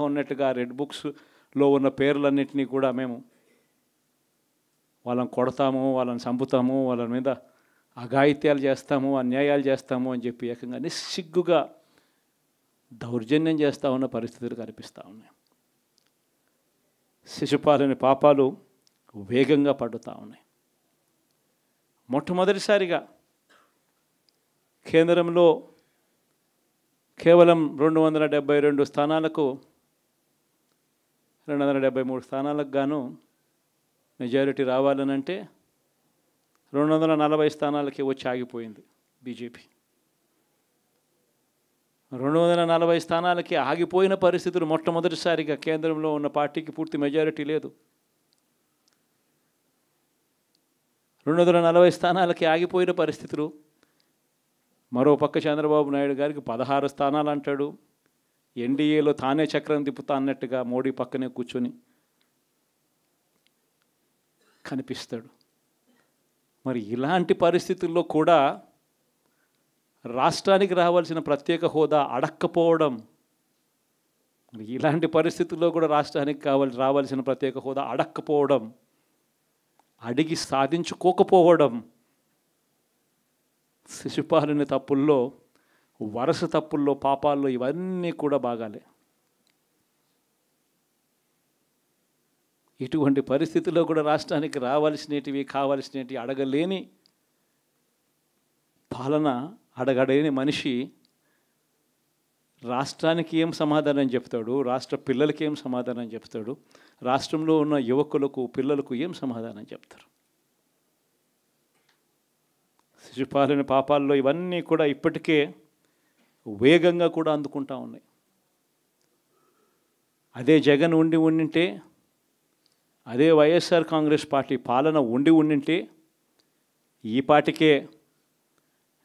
ఉన్నట్టుగా రెడ్ బుక్స్లో ఉన్న పేర్లన్నింటినీ కూడా మేము వాళ్ళని కొడతాము, వాళ్ళని చంపుతాము, వాళ్ళ మీద అఘాయిత్యాలు చేస్తాము, అన్యాయాలు చేస్తాము అని చెప్పి ఏకంగా నిస్సిగ్గుగా దౌర్జన్యం చేస్తూ ఉన్న పరిస్థితులు కనిపిస్తూ ఉన్నాయి. శిశుపాలుని పాపాలు వేగంగా పడుతూ ఉన్నాయి. మొట్టమొదటిసారిగా కేంద్రంలో కేవలం 272 స్థానాలకు 273 స్థానాలకు గాను మెజారిటీ రావాలనంటే 240 స్థానాలకి వచ్చి ఆగిపోయింది బీజేపీ. 240 స్థానాలకి ఆగిపోయిన పరిస్థితులు మొట్టమొదటిసారిగా కేంద్రంలో ఉన్న పార్టీకి పూర్తి మెజారిటీ లేదు. 240 స్థానాలకి ఆగిపోయిన పరిస్థితులు. మరోపక్క చంద్రబాబు నాయుడు గారికి 16 స్థానాలు అంటాడు. ఎన్డీఏలో తానే చక్రం తిప్పుతా అన్నట్టుగా మోడీ పక్కనే కూర్చొని కనిపిస్తాడు. మరి ఇలాంటి పరిస్థితుల్లో కూడా రాష్ట్రానికి రావాల్సిన ప్రత్యేక హోదా అడక్కపోవడం, మరి ఇలాంటి పరిస్థితుల్లో కూడా రాష్ట్రానికి రావాల్సిన ప్రత్యేక హోదా అడక్కపోవడం, అడిగి సాధించుకోకపోవడం శిశుపాలుని తప్పుల్లో, వరుస తప్పుల్లో, పాపాల్లో ఇవన్నీ కూడా బాగాలే. ఇటువంటి పరిస్థితుల్లో కూడా రాష్ట్రానికి రావాల్సినవి కావాల్సినవి అడగలేని పాలన, అడగలేని మనిషి రాష్ట్రానికి ఏం సమాధానం చెప్తాడు, రాష్ట్ర పిల్లలకి ఏం సమాధానం చెప్తాడు, రాష్ట్రంలో ఉన్న యువకులకు పిల్లలకు ఏం సమాధానం చెప్తారు? శిశుపాలుని పాపాల్లో ఇవన్నీ కూడా ఇప్పటికే వేగంగా కూడా అందుకుంటా ఉన్నాయి. అదే జగన్ ఉండింటే, అదే వైఎస్ఆర్ కాంగ్రెస్ పార్టీ పాలన ఉండింటే ఈ పాటికే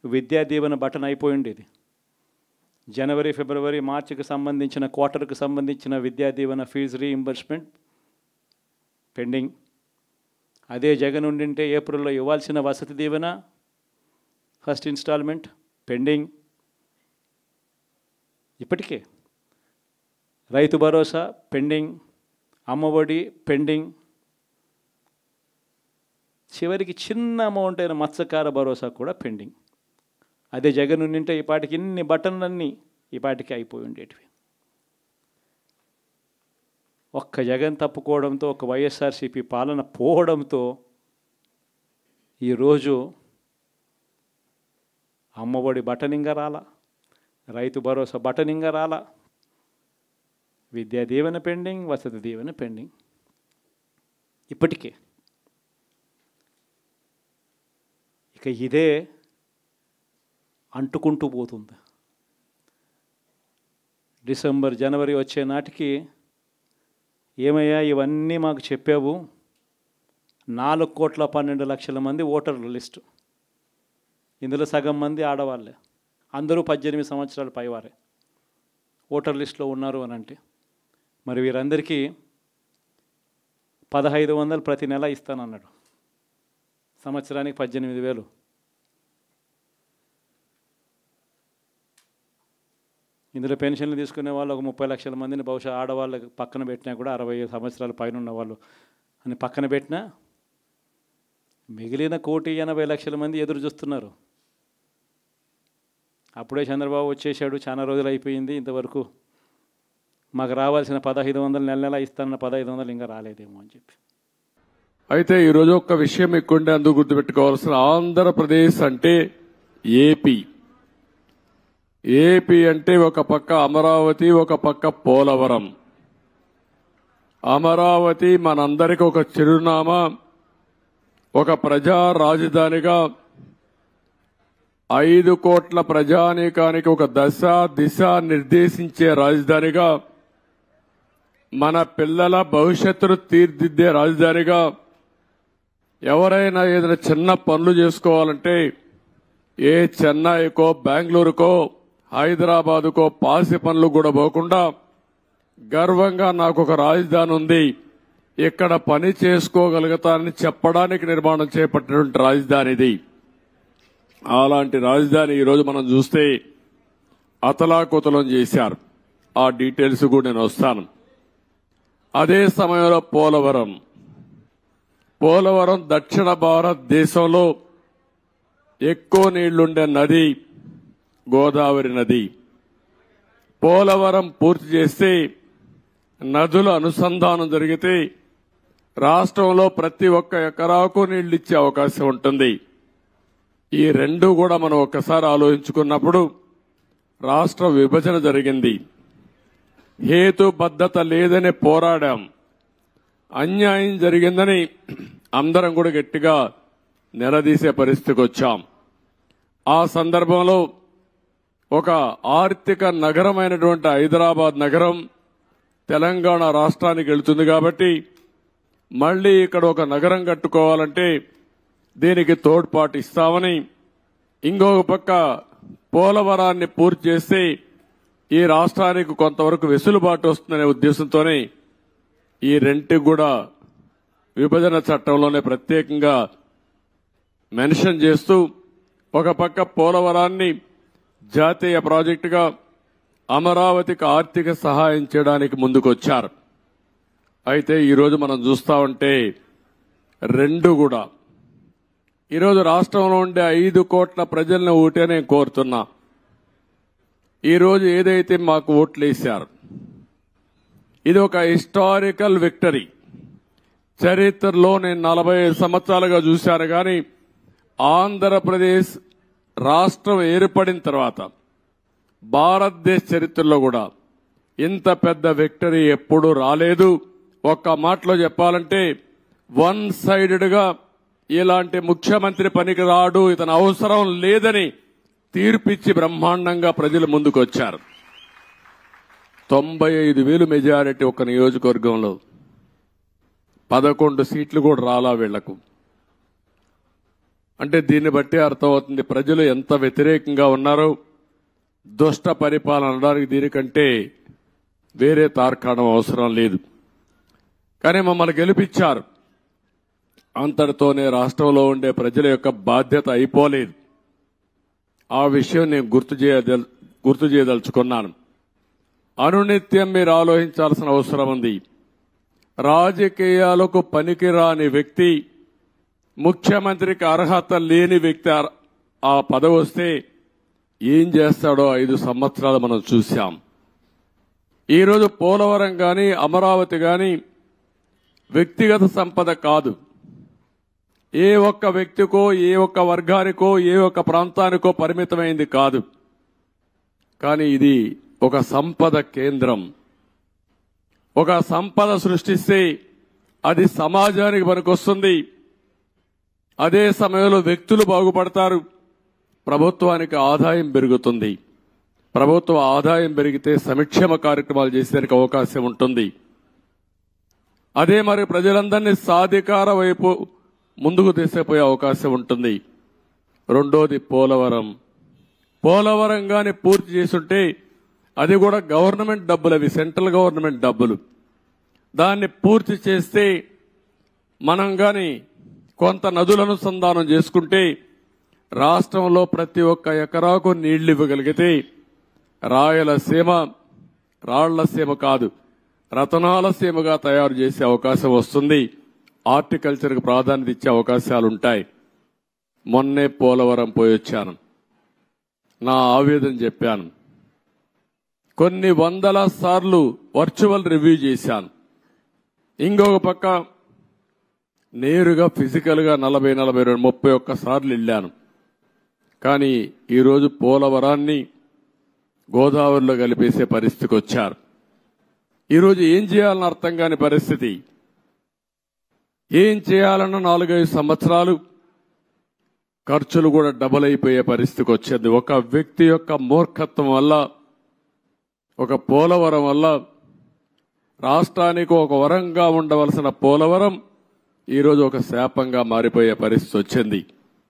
విద్యా దీవెన బటన్ అయిపోయి ఉండేది. జనవరి, ఫిబ్రవరి, మార్చికి సంబంధించిన క్వార్టర్కి సంబంధించిన Vidya Deevena fee reimbursement pending. అదే జగన్ ఉండింటే ఏప్రిల్లో ఇవ్వాల్సిన Vasathi Deevena first instalment pending. ఇప్పటికే రైతు భరోసా పెండింగ్, అమ్మఒడి పెండింగ్, చివరికి చిన్న అమౌంట్ అయిన మత్స్యకార భరోసా కూడా పెండింగ్. అదే జగన్ ఉండింటే ఈ పాటికి ఇన్ని బటన్లన్నీ ఈ పాటికి అయిపోయి ఉండేటివి. ఒక్క జగన్ తప్పుకోవడంతో, ఒక వైఎస్ఆర్సీపీ పాలన పోవడంతో ఈరోజు అమ్మఒడి బటనింగా రాలా, రైతు భరోసా బటనింగా రాలా, విద్యా దీవెన పెండింగ్, వసతి దీవెన పెండింగ్. ఇప్పటికే ఇక ఇదే అంటుకుంటూ పోతుంది. డిసెంబర్, జనవరి వచ్చే నాటికి ఏమయ్యా ఇవన్నీ మాకు చెప్పావు, 4,12,00,000 మంది ఓటర్ల లిస్టు, ఇందులో సగం మంది ఆడవాళ్ళే, అందరూ 18 సంవత్సరాల పైవారే ఓటర్ లిస్టులో ఉన్నారు అని అంటే, మరి వీరందరికీ 1,500 ప్రతి నెల ఇస్తానన్నాడు. సంవత్సరానికి 18,000. ఇందులో పెన్షన్లు తీసుకునే వాళ్ళు ఒక 30 లక్షల మందిని బహుశా ఆడవాళ్ళకి పక్కన పెట్టినా కూడా 65 సంవత్సరాల పైన ఉన్న వాళ్ళు అని పక్కన పెట్టినా మిగిలిన 1,80,00,000 మంది ఎదురు చూస్తున్నారు. అప్పుడే చంద్రబాబు వచ్చేసాడు, చాలా రోజులు అయిపోయింది, ఇంతవరకు మాకు రావాల్సిన 1,500 నెల ఇస్తానన్న 1,500 ఇంకా రాలేదేమో అని చెప్పి. అయితే ఈరోజు ఒక విషయం ఎక్కువంటే అందుకు గుర్తుపెట్టుకోవాల్సిన, ఆంధ్రప్రదేశ్ అంటే ఏపీ. ఏపీ అంటే ఒక పక్క అమరావతి, ఒక పక్క పోలవరం. అమరావతి మనందరికీ ఒక చిరునామా, ఒక ప్రజా రాజధానిగా 5 కోట్ల ప్రజానీకానికి ఒక దశ దిశ నిర్దేశించే రాజధానిగా, మన పిల్లల భవిష్యత్తును తీర్చిదిద్దే రాజధానిగా, ఎవరైనా ఏదైనా చిన్న పనులు చేసుకోవాలంటే ఏ చెన్నైకో, బెంగళూరుకో, హైదరాబాదుకో పాసి పనులు కూడా పోకుండా గర్వంగా నాకు ఒక రాజధాని ఉంది, ఇక్కడ పని చేసుకోగలుగుతానని చెప్పడానికి నిర్మాణం చేపట్టినటువంటి రాజధాని ఇది. అలాంటి రాజధాని ఈరోజు మనం చూస్తే అతలాకుతలం చేశారు. ఆ డీటెయిల్స్ కూడా నేను వస్తాను. అదే సమయంలో పోలవరం దక్షిణ భారతదేశంలో ఎక్కువ నీళ్లుండే నది గోదావరి నది. పోలవరం పూర్తి చేస్తే నదుల అనుసంధానం జరిగితే రాష్ట్రంలో ప్రతి ఒక్క ఎకరాకు నీళ్లు ఇచ్చే అవకాశం ఉంటుంది. ఈ రెండు కూడా మనం ఒక్కసారి ఆలోచించుకున్నప్పుడు రాష్ట్ర విభజన జరిగింది. హేతుబద్ధత లేదని పోరాడాం. అన్యాయం జరిగిందని అందరం కూడా గట్టిగా నిలదీసే పరిస్థితికి వచ్చాం. ఆ సందర్భంలో ఒక ఆర్థిక నగరమైనటువంటి హైదరాబాద్ నగరం తెలంగాణ రాష్ట్రానికి వెళ్తుంది కాబట్టి మళ్లీ ఇక్కడ ఒక నగరం కట్టుకోవాలంటే దీనికి తోడ్పాటు ఇస్తామని, ఇంకొక పక్క పోలవరాన్ని పూర్తి చేస్తే ఈ రాష్ట్రానికి కొంతవరకు వెసులుబాటు వస్తుందనే ఉద్దేశంతోనే ఈ రెంటికి కూడా విభజన చట్టంలోనే ప్రత్యేకంగా మెన్షన్ చేస్తూ ఒక పక్క పోలవరాన్ని జాతీయ ప్రాజెక్టుగా అమరావతికి ఆర్థిక సహాయం చేయడానికి ముందుకొచ్చారు. అయితే ఈరోజు మనం చూస్తా ఉంటే రెండు కూడా ఈరోజు రాష్ట్రంలో ఉండే 5 కోట్ల ప్రజలను ఓటే నేను కోరుతున్నా. ఈరోజు ఏదైతే మాకు ఓట్లు వేశారు ఇది ఒక హిస్టారికల్ విక్టరీ. చరిత్రలో నేను 45 సంవత్సరాలుగా చూశాను కానీ ఆంధ్రప్రదేశ్ రాష్ట్రం ఏర్పడిన తర్వాత భారతదేశ చరిత్రలో కూడా ఇంత పెద్ద విక్టరీ ఎప్పుడూ రాలేదు. ఒక్క మాటలో చెప్పాలంటే వన్ సైడెడ్ గా ఇలాంటి ముఖ్యమంత్రి పనికి రాడు, ఇతను అవసరం లేదని తీర్పిచ్చి బ్రహ్మాండంగా ప్రజలు ముందుకు వచ్చారు. 95,000 మెజారిటీ ఒక నియోజకవర్గంలో 11 సీట్లు కూడా రాలా వీళ్లకు. అంటే దీన్ని బట్టి అర్థమవుతుంది ప్రజలు ఎంత వ్యతిరేకంగా ఉన్నారో. దుష్ట పరిపాలన అనడానికి దీనికంటే వేరే తార్కాణం అవసరం లేదు. కానీ మమ్మల్ని గెలిపించారు. అంతటితోనే రాష్ట్రంలో ఉండే ప్రజల యొక్క బాధ్యత అయిపోలేదు. ఆ విషయం నేను గుర్తు చేయదలుచుకున్నాను. అనునిత్యం మీరు ఆలోచించాల్సిన అవసరం ఉంది. రాజకీయాలకు పనికిరాని వ్యక్తి, ముఖ్యమంత్రికి అర్హత లేని వ్యక్తి ఆ పదవి వస్తే ఏం చేస్తాడో 5 సంవత్సరాలు మనం చూశాం. ఈరోజు పోలవరం గాని అమరావతి గాని వ్యక్తిగత సంపద కాదు. ఏ ఒక్క వ్యక్తికో, ఏ ఒక్క వర్గానికో, ఏ ఒక్క ప్రాంతానికో పరిమితమైంది కాదు. కానీ ఇది ఒక సంపద కేంద్రం. ఒక సంపద సృష్టిస్తే అది సమాజానికి పనికొస్తుంది. అదే సమయంలో వ్యక్తులు బాగుపడతారు, ప్రభుత్వానికి ఆదాయం పెరుగుతుంది. ప్రభుత్వ ఆదాయం పెరిగితే సంక్షేమ కార్యక్రమాలు చేసేందుకు అవకాశం ఉంటుంది. అదే మరి ప్రజలందరినీ సాధికార వైపు ముందుకు తీసుకుపోయే అవకాశం ఉంటుంది. రెండోది పోలవరం గాని పూర్తి చేసుంటే అది కూడా గవర్నమెంట్ డబ్బులు, అవి సెంట్రల్ గవర్నమెంట్ డబ్బులు. దాన్ని పూర్తి చేస్తే మనం గాని కొంత నదుల అనుసంధానం చేసుకుంటే రాష్ట్రంలో ప్రతి ఒక్క ఎకరాకు నీళ్లు ఇవ్వగలిగితే రాయలసీమ రాళ్లసీమ కాదు రతనాల సీమగా తయారు చేసే అవకాశం వస్తుంది. హార్టికల్చర్కు ప్రాధాన్యత ఇచ్చే అవకాశాలుంటాయి. మొన్నే పోలవరం పోయొచ్చాను. నా ఆవేదన చెప్పాను. కొన్ని వందల సార్లు వర్చువల్ రివ్యూ చేశాను. ఇంకొక పక్క నేరుగా ఫిజికల్ గా 40, 42, 31 సార్లు వెళ్ళాను. కానీ ఈరోజు పోలవరాన్ని గోదావరిలో కలిపేసే పరిస్థితికి వచ్చారు. ఈరోజు ఏం చేయాలని అర్థం కాని పరిస్థితి. ఏం చేయాలన్న 4-5 సంవత్సరాలు ఖర్చులు కూడా డబుల్ అయిపోయే పరిస్థితికి వచ్చింది. ఒక వ్యక్తి యొక్క మూర్ఖత్వం వల్ల, ఒక పోలవరం వల్ల రాష్ట్రానికి ఒక వరంగా ఉండవలసిన పోలవరం ఈరోజు ఒక శాపంగా మారిపోయే పరిస్థితి వచ్చింది.